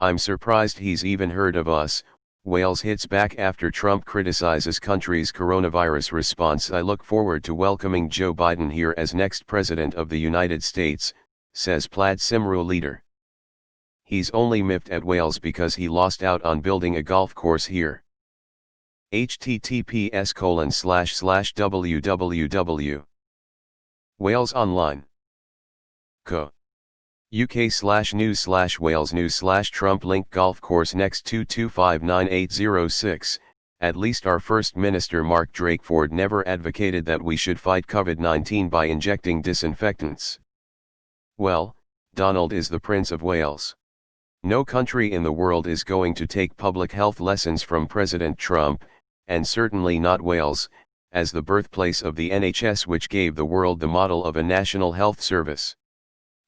I'm surprised he's even heard of us. Wales hits back after Trump criticizes country's coronavirus response. I look forward to welcoming Joe Biden here as next President of the United States, says Plaid Cymru leader. He's only miffed at Wales because he lost out on building a golf course here. https://www. Wales Online. Co. UK/news/Wales news/Trump link golf course next 2259806. At least our First Minister Mark Drakeford never advocated that we should fight COVID-19 by injecting disinfectants. Well, Donald is the Prince of Wales. No country in the world is going to take public health lessons from President Trump, and certainly not Wales, as the birthplace of the NHS, which gave the world the model of a national health service.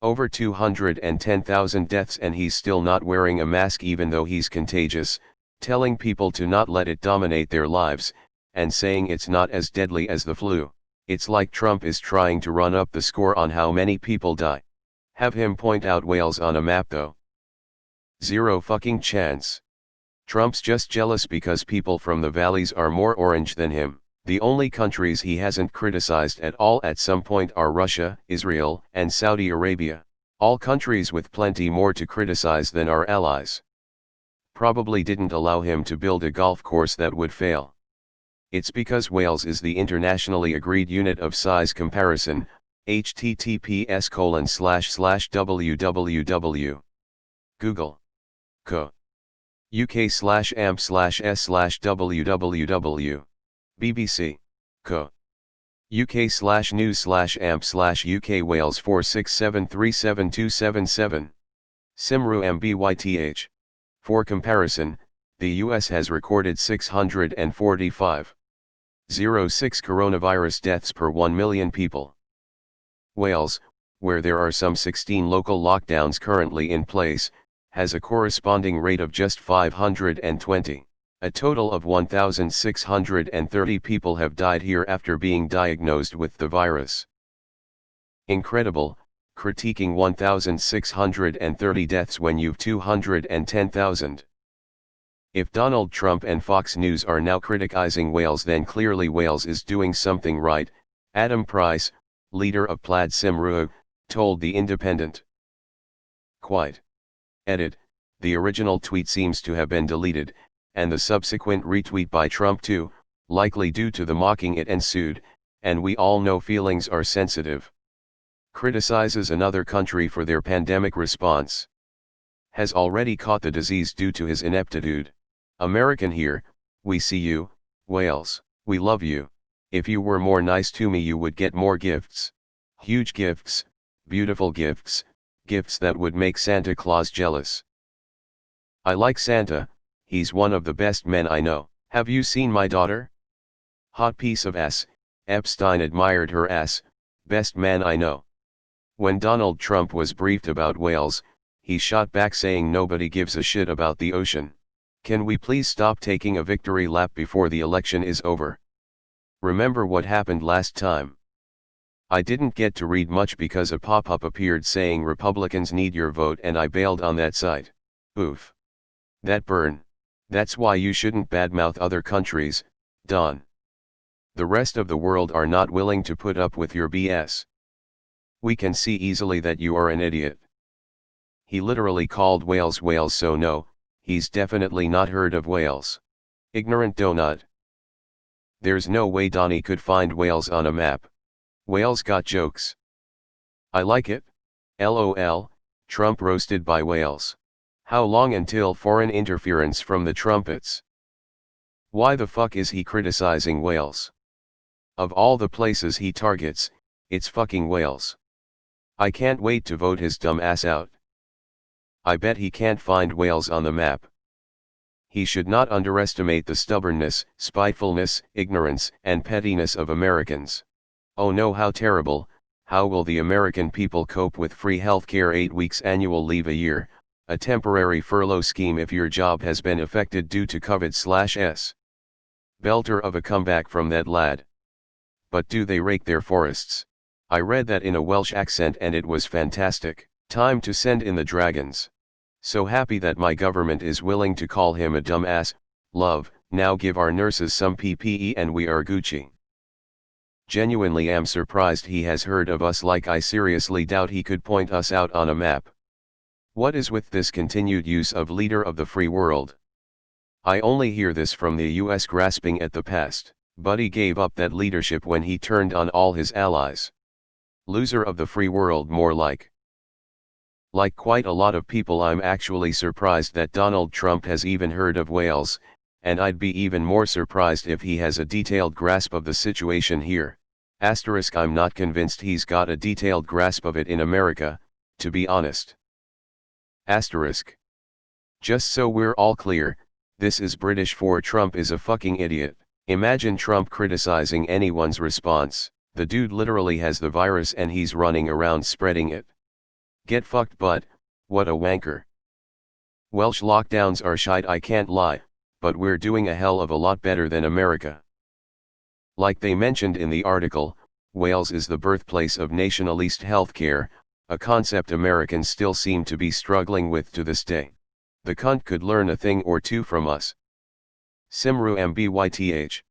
Over 210,000 deaths and he's still not wearing a mask even though he's contagious, telling people to not let it dominate their lives, and saying it's not as deadly as the flu. It's like Trump is trying to run up the score on how many people die. Have him point out Wales on a map though. Zero fucking chance. Trump's just jealous because people from the valleys are more orange than him. The only countries he hasn't criticized at all at some point are Russia, Israel, and Saudi Arabia, all countries with plenty more to criticize than our allies. Probably didn't allow him to build a golf course that would fail. It's because Wales is the internationally agreed unit of size comparison. https://www. Google. Co. UK/amp/s/www. BBC. Co. UK/news/amp/UK Wales 4673777. Cymru MBYTH. For comparison, the US has recorded 645.06 coronavirus deaths per 1 million people. Wales, where there are some 16 local lockdowns currently in place, has a corresponding rate of just 520. A total of 1,630 people have died here after being diagnosed with the virus. Incredible, critiquing 1,630 deaths when you've 210,000. If Donald Trump and Fox News are now criticizing Wales, then clearly Wales is doing something right, Adam Price, leader of Plaid Cymru, told The Independent. Quite. Edit, the original tweet seems to have been deleted, and the subsequent retweet by Trump too, likely due to the mocking it ensued, and we all know feelings are sensitive. Criticizes another country for their pandemic response. Has already caught the disease due to his ineptitude. American here, we see you. Wales, we love you. If you were more nice to me you would get more gifts. Huge gifts, beautiful gifts, gifts that would make Santa Claus jealous. I like Santa. He's one of the best men I know. Have you seen my daughter? Hot piece of ass. Epstein admired her ass. Best man I know. When Donald Trump was briefed about Wales, he shot back saying nobody gives a shit about the ocean. Can we please stop taking a victory lap before the election is over? Remember what happened last time. I didn't get to read much because a pop-up appeared saying Republicans need your vote and I bailed on that site. Oof. That burn. That's why you shouldn't badmouth other countries, Don. The rest of the world are not willing to put up with your BS. We can see easily that you are an idiot. He literally called Wales Wales, so no, he's definitely not heard of Wales. Ignorant donut. There's no way Donnie could find Wales on a map. Wales got jokes. I like it. LOL, Trump roasted by Wales. How long until foreign interference from the trumpets? Why the fuck is he criticizing Wales? Of all the places he targets, it's fucking Wales. I can't wait to vote his dumb ass out. I bet he can't find Wales on the map. He should not underestimate the stubbornness, spitefulness, ignorance, and pettiness of Americans. Oh no, how terrible. How will the American people cope with free healthcare, 8 weeks annual leave a year, a temporary furlough scheme if your job has been affected due to COVID/s? Belter of a comeback from that lad. But do they rake their forests? I read that in a Welsh accent and it was fantastic. Time to send in the dragons. So happy that my government is willing to call him a dumbass. Love, now give our nurses some PPE and we are Gucci. Genuinely am surprised he has heard of us, like I seriously doubt he could point us out on a map. What is with this continued use of leader of the free world? I only hear this from the US grasping at the past, but he gave up that leadership when he turned on all his allies. Loser of the free world, more like. Like quite a lot of people, I'm actually surprised that Donald Trump has even heard of Wales, and I'd be even more surprised if he has a detailed grasp of the situation here. Asterisk, I'm not convinced he's got a detailed grasp of it in America, to be honest. Asterisk. Just so we're all clear, this is British for Trump is a fucking idiot. Imagine Trump criticizing anyone's response. The dude literally has the virus and he's running around spreading it. Get fucked, but what a wanker. Welsh lockdowns are shite, I can't lie, but we're doing a hell of a lot better than America. Like they mentioned in the article, Wales is the birthplace of nationalist healthcare, a concept Americans still seem to be struggling with to this day. The cunt could learn a thing or two from us. Cymru MBYTH.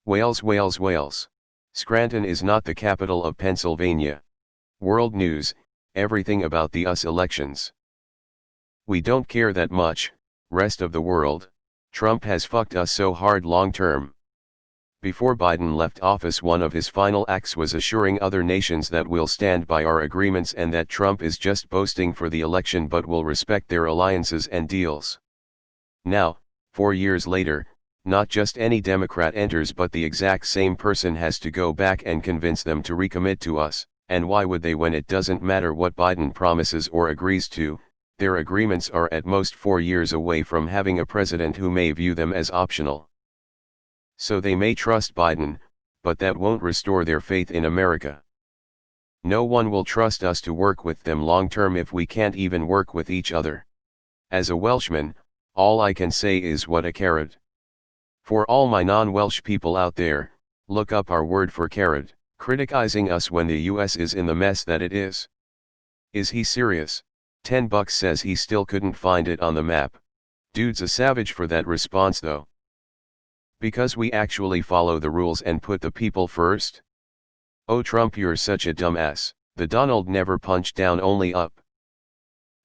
Wales, Wales, Wales. Scranton is not the capital of Pennsylvania. World News, everything about the US elections. We don't care that much, rest of the world. Trump has fucked us so hard long term. Before Biden left office, one of his final acts was assuring other nations that we'll stand by our agreements and that Trump is just boasting for the election but will respect their alliances and deals. Now, 4 years later, not just any Democrat enters but the exact same person has to go back and convince them to recommit to us, and why would they when it doesn't matter what Biden promises or agrees to? Their agreements are at most 4 years away from having a president who may view them as optional. So they may trust Biden, but that won't restore their faith in America. No one will trust us to work with them long term if we can't even work with each other. As a Welshman, all I can say is what a carrot. For all my non-Welsh people out there, look up our word for carrot, criticizing us when the US is in the mess that it is. Is he serious? $10 says he still couldn't find it on the map. Dude's a savage for that response though. Because we actually follow the rules and put the people first? Oh Trump, you're such a dumbass. The Donald never punched down, only up.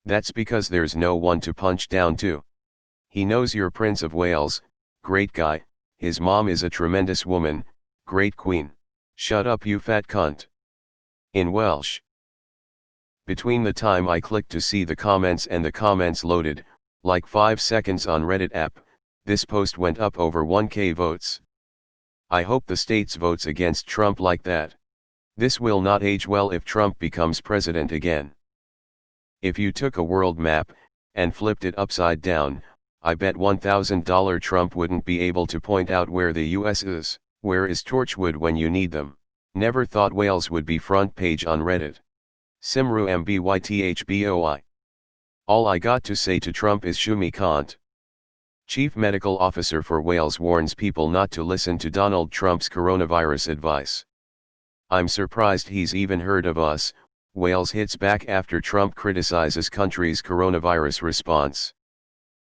That's because there's no one to punch down to. He knows you're Prince of Wales, great guy, his mom is a tremendous woman, great queen. Shut up you fat cunt. In Welsh. Between the time I clicked to see the comments and the comments loaded, like 5 seconds on Reddit app, this post went up over 1,000 votes. I hope the states votes against Trump like that. This will not age well if Trump becomes president again. If you took a world map, and flipped it upside down, I bet $1,000 Trump wouldn't be able to point out where the US is. Where is Torchwood when you need them? Never thought Wales would be front page on Reddit. Cymru MBYTHBOI. All I got to say to Trump is shoo me can't. Chief Medical Officer for Wales warns people not to listen to Donald Trump's coronavirus advice. I'm surprised he's even heard of us. Wales hits back after Trump criticizes country's coronavirus response.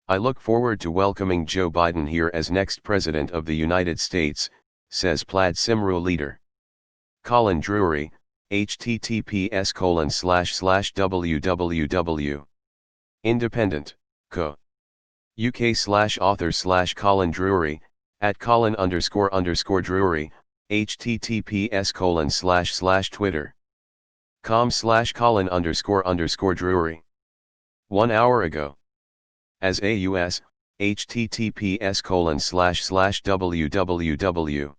I look forward to welcoming Joe Biden here as next President of the United States, says Plaid Cymru leader. Colin Drury, https://www. Independent, co. UK/author/Colin Drury, at Colin__Drury, https://twitter.com/Colin__Drury. 1 hour ago. As AUS, https://www.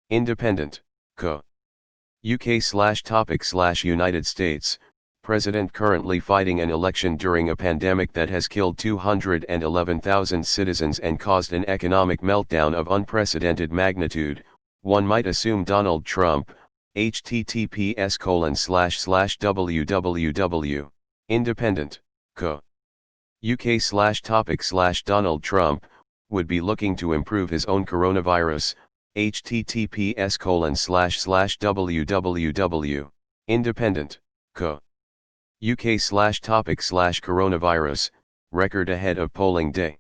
Independent, co. UK/topic/United States, President currently fighting an election during a pandemic that has killed 211,000 citizens and caused an economic meltdown of unprecedented magnitude. One might assume Donald Trump, https://www. Independent, co. UK/topic/Donald Trump, would be looking to improve his own coronavirus, https://www. Independent, co. UK/topic/coronavirus, record ahead of polling day.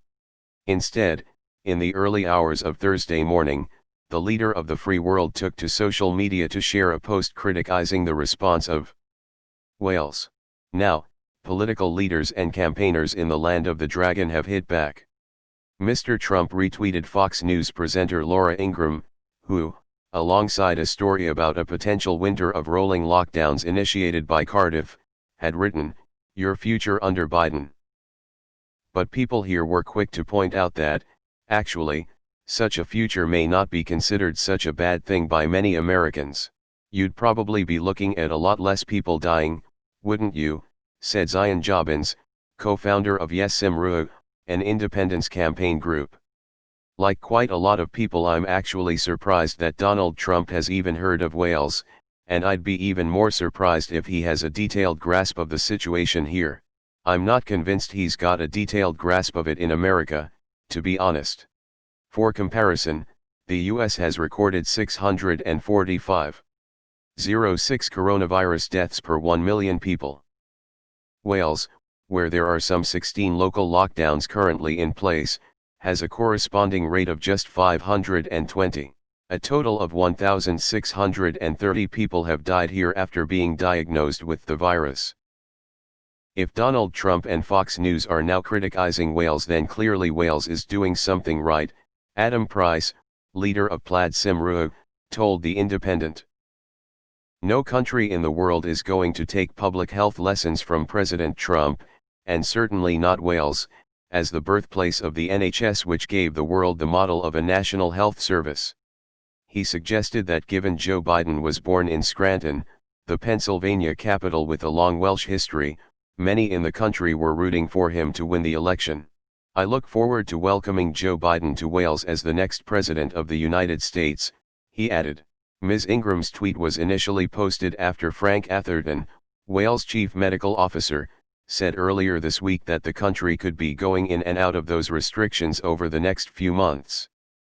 Instead, in the early hours of Thursday morning, the leader of the free world took to social media to share a post criticizing the response of Wales. Now, political leaders and campaigners in the land of the dragon have hit back. Mr. Trump retweeted Fox News presenter Laura Ingraham, who, alongside a story about a potential winter of rolling lockdowns initiated by Cardiff, had written, "Your future under Biden." But people here were quick to point out that, actually, such a future may not be considered such a bad thing by many Americans. "You'd probably be looking at a lot less people dying, wouldn't you?" said Zion Jobbins, co-founder of Yes Cymru, an independence campaign group. "Like quite a lot of people, I'm actually surprised that Donald Trump has even heard of Wales, and I'd be even more surprised if he has a detailed grasp of the situation here. I'm not convinced he's got a detailed grasp of it in America, to be honest." For comparison, the US has recorded 645.06 coronavirus deaths per 1 million people. Wales, where there are some 16 local lockdowns currently in place, has a corresponding rate of just 520. A total of 1,630 people have died here after being diagnosed with the virus. If Donald Trump and Fox News are now criticizing Wales, then clearly Wales is doing something right, Adam Price, leader of Plaid Cymru, told The Independent. "No country in the world is going to take public health lessons from President Trump, and certainly not Wales, as the birthplace of the NHS, which gave the world the model of a national health service." He suggested that given Joe Biden was born in Scranton, the Pennsylvania capital with a long Welsh history, many in the country were rooting for him to win the election. "I look forward to welcoming Joe Biden to Wales as the next president of the United States," he added. Ms. Ingraham's tweet was initially posted after Frank Atherton, Wales' chief medical officer, said earlier this week that the country could be going in and out of those restrictions over the next few months.